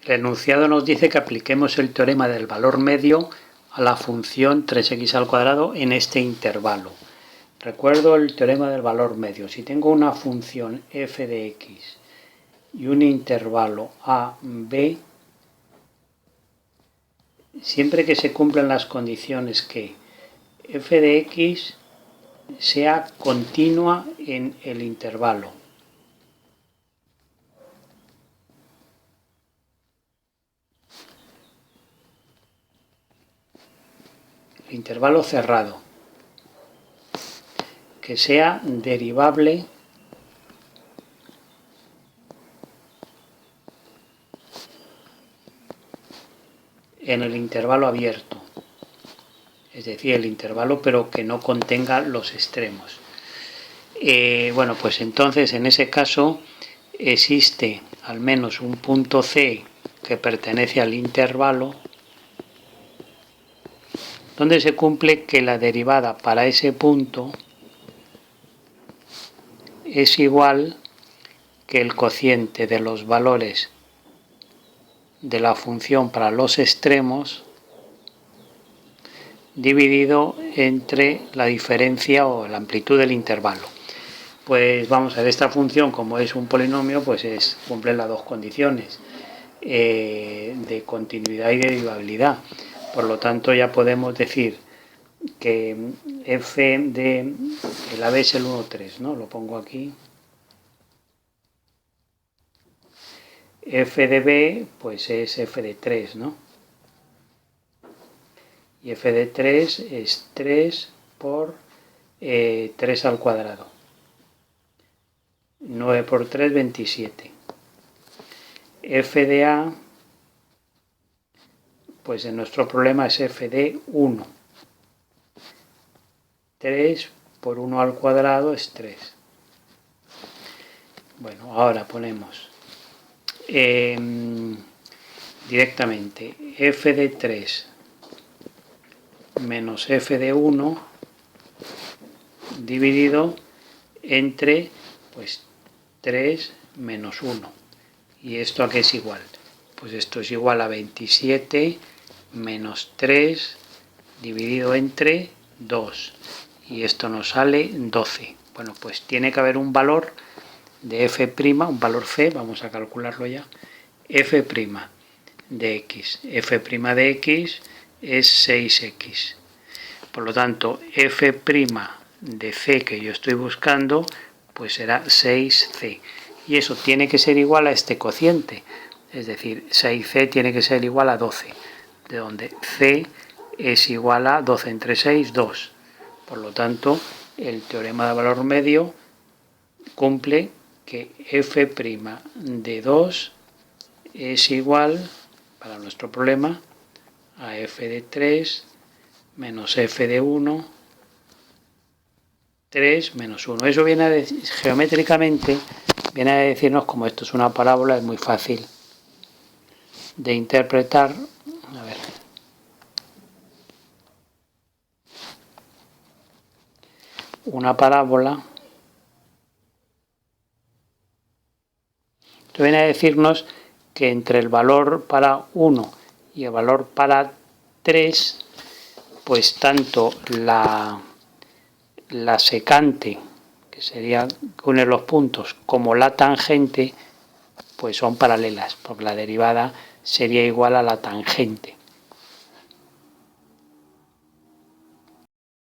El enunciado nos dice que apliquemos el teorema del valor medio a la función 3x² en este intervalo. Recuerdo el teorema del valor medio. Si tengo una función f de x y un intervalo a, b, siempre que se cumplan las condiciones que f de x sea continua en el intervalo, cerrado, que sea derivable en el intervalo abierto, es decir, el intervalo pero que no contenga los extremos. Bueno, pues entonces en ese caso existe al menos un punto C que pertenece al intervalo donde se cumple que la derivada para ese punto es igual que el cociente de los valores de la función para los extremos dividido entre la diferencia o la amplitud del intervalo. Pues vamos a ver, esta función, como es un polinomio, pues cumple las dos condiciones de continuidad y de derivabilidad. Por lo tanto, ya podemos decir que f de el AB es el 1, 3, ¿no? Lo pongo aquí. F de B, pues es f de 3, ¿no? Y f de 3 es 3 por 3 al cuadrado. 9 por 3, 27. F de A, pues en nuestro problema es f de 1. 3 por 1 al cuadrado es 3. Bueno, ahora ponemos directamente f de 3 menos f de 1 dividido entre pues 3 menos 1. ¿Y esto a qué es igual? Pues esto es igual a 27 menos 3 dividido entre 2. Y esto nos sale 12. Bueno, pues tiene que haber un valor de f', un valor c, vamos a calcularlo ya, f' de x. f' de x es 6x. Por lo tanto, f' de c que yo estoy buscando, pues será 6c. Y eso tiene que ser igual a este cociente. Es decir, 6c tiene que ser igual a 12, de donde c es igual a 12 entre 6, 2. Por lo tanto, el teorema de valor medio cumple que f' de 2 es igual, para nuestro problema, a f de 3 menos f de 1, 3 menos 1. Eso viene a decir, geométricamente, viene a decirnos, como esto es una parábola, es muy fácil de interpretar. A ver. Una parábola. Esto viene a decirnos que entre el valor para 1 y el valor para 3, pues tanto la secante, que sería que une los puntos, como la tangente, pues son paralelas, porque la derivada sería igual a la tangente.